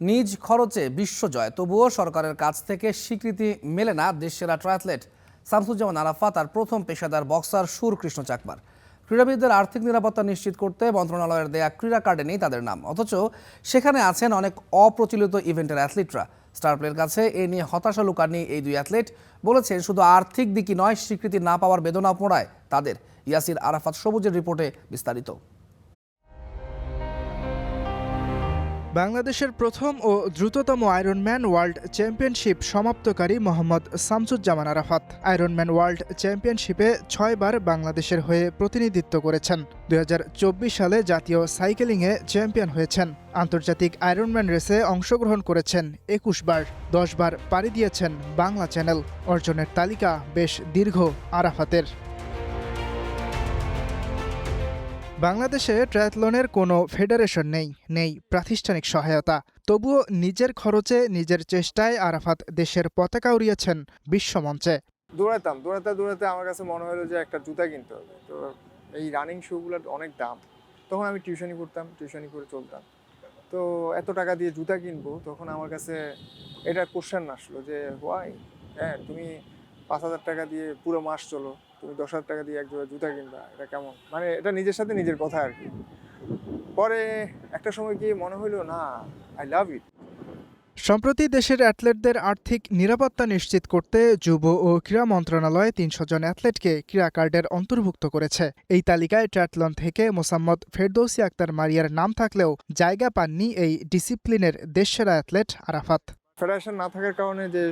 নিজ খরচে বিশ্বজয়, তবুও সরকারের কাছ থেকে স্বীকৃতি মেলে না দেশসেরা ট্রায়াথলেট শামসুজ্জামান আরাফাত আর প্রথম পেশাদার বক্সার সুরকৃষ্ণ চাকমার। ক্রীড়াবিদদের আর্থিক নিরাপত্তা নিশ্চিত করতে মন্ত্রণালয়ের দেয়া ক্রীড়া কার্ডে নেই তাদের নাম, অথচ সেখানে আছেন অনেক অপ্রচলিত ইভেন্টের অ্যাথলিটরা। স্টার প্লের কাছে এ নিয়ে হতাশা লুকাননি এই দুই অ্যাথলিট। বলেছেন শুধু আর্থিক দিকই নয়, স্বীকৃতি না পাওয়ার বেদনা পোড়ায় তাদের। ইয়াসির আরাফাত সবুজের রিপোর্টে বিস্তারিত। বাংলাদেশের প্রথম ও দ্রুততম আয়রনম্যান ওয়ার্ল্ড চ্যাম্পিয়নশিপ সমাপ্তকারী মোহাম্মদ শামসুজ্জামান আরাফাত আয়রনম্যান ওয়ার্ল্ড চ্যাম্পিয়নশিপে 6 বার বাংলাদেশের হয়ে প্রতিনিধিত্ব করেছেন। 2024 সালে জাতীয় সাইকেলিংয়ে চ্যাম্পিয়ন হয়েছেন। আন্তর্জাতিক আয়রনম্যান রেসে অংশগ্রহণ করেছেন 21 বার, 10 বার পাড়ি দিয়েছেন বাংলা চ্যানেল। অর্জনের তালিকা বেশ দীর্ঘ আরাফাতের। বাংলাদেশে ট্রায়াথলনের কোনো ফেডারেশন নেই প্রাতিষ্ঠানিক সহায়তা। তবুও নিজের খরচে নিজের চেষ্টায় আরাফাত দেশের পতাকা উড়িয়েছেন বিশ্বমঞ্চে। দৌড়াতে আমার কাছে মনে হলো যে একটা জুতা কিনতে হবে। তো এই রানিং শুগুলোর অনেক দাম। তখন আমি টিউশনি করে চলতাম। তো এত টাকা দিয়ে জুতা কিনবো, তখন আমার কাছে এটা কোশ্চেন আসলো যে হোয়াই। হ্যাঁ, তুমি 5,000 টাকা দিয়ে পুরো মাস চলো, তুমি 10,000 টাকা দিয়ে এক জোড়া জুতা কিনবা, এটা কেমন? মানে এটা নিজের সাথে নিজের কথা আর কি। পরে একটা সময় গিয়ে মনে হলো না, আই লাভ ইট। সম্প্রতি দেশের অ্যাথলেটদের আর্থিক নিরাপত্তা নিশ্চিত করতে যুব ও ক্রীড়া মন্ত্রণালয় 300 জন অ্যাথলেটকে ক্রীড়া কার্ডের অন্তর্ভুক্ত করেছে। এই তালিকায় ট্রায়াথলন থেকে মোসাম্মদ ফেরদৌসী আক্তার মারিয়ার নাম থাকলেও জায়গা পাননি এই ডিসিপ্লিনের দেশসেরা অ্যাথলেট আরাফাত। ফেডারেশন না থাকার কারণে যে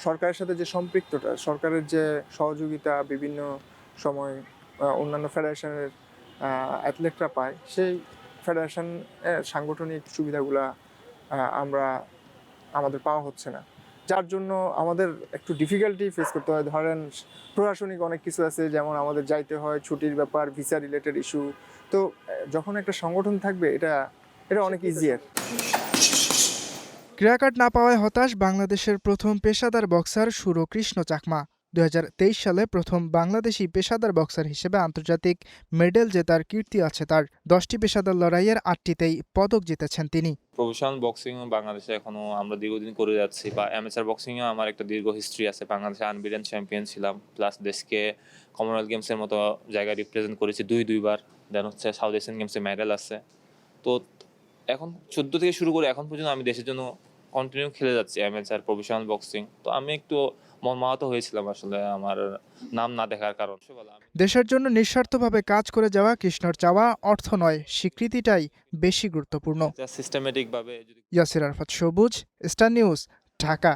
সরকারের সাথে যে সম্পৃক্ততা, সরকারের যে সহযোগিতা বিভিন্ন সময় অন্যান্য ফেডারেশনের অ্যাথলেটরা পায়, সেই ফেডারেশন সাংগঠনিক সুবিধাগুলা আমাদের পাওয়া হচ্ছে না, যার জন্য আমাদের একটু ডিফিকাল্টি ফেস করতে হয়। ধরেন প্রশাসনিক অনেক কিছু আছে, যেমন আমাদের যাইতে হয়, ছুটির ব্যাপার, ভিসা রিলেটেড ইস্যু। তো যখন একটা সংগঠন থাকবে, এটা অনেক ইজিয়ার। ক্রীড়া কার্ড না পাওয়ায় হতাশ বাংলাদেশের প্রথম পেশাদার বক্সার সুরকৃষ্ণ চাকমা। 2023 সালে প্রথম বাংলাদেশি পেশাদার বক্সার হিসেবে আন্তর্জাতিক মেডেল জেতার কীর্তি আছে তার। 10টি পেশাদার লড়াইয়ের 8টিতেই পদক জিতেছেন তিনি। প্রফেশনাল বক্সিং বাংলাদেশে এখনো আমরা দীর্ঘদিন করে যাচ্ছি, বা অ্যামেচার বক্সিংয়েও আমার একটা দীর্ঘ হিস্ট্রি আছে। বাংলাদেশে আনবিটেন চ্যাম্পিয়ন ছিলাম, প্লাস দেশকে কমনওয়েলথ গেমসের মতো জায়গায় রিপ্রেজেন্ট করেছি দুইবার। দেন হচ্ছে সাউথ এশিয়ান গেমসে মেডেল আছে। তো এখন 14 থেকে শুরু করে এখন পর্যন্ত আমি দেশের জন্য কন্টিনিউ খেলে যাচ্ছি অ্যামেচার প্রফেশনাল বক্সিং। তো আমি একটু মর্মাহত হয়েছিলাম আসলে আমার নাম না দেখার কারণ। দেশের জন্য নিঃস্বার্থভাবে কাজ করে যাওয়া কৃষ্ণর চাওয়া অর্থ নয়, স্বীকৃতিটাই বেশি গুরুত্বপূর্ণ। সিস্টেমেটিক ভাবে। ইয়াসির আরাফাত, সবুজ, স্টার নিউজ, ঢাকা।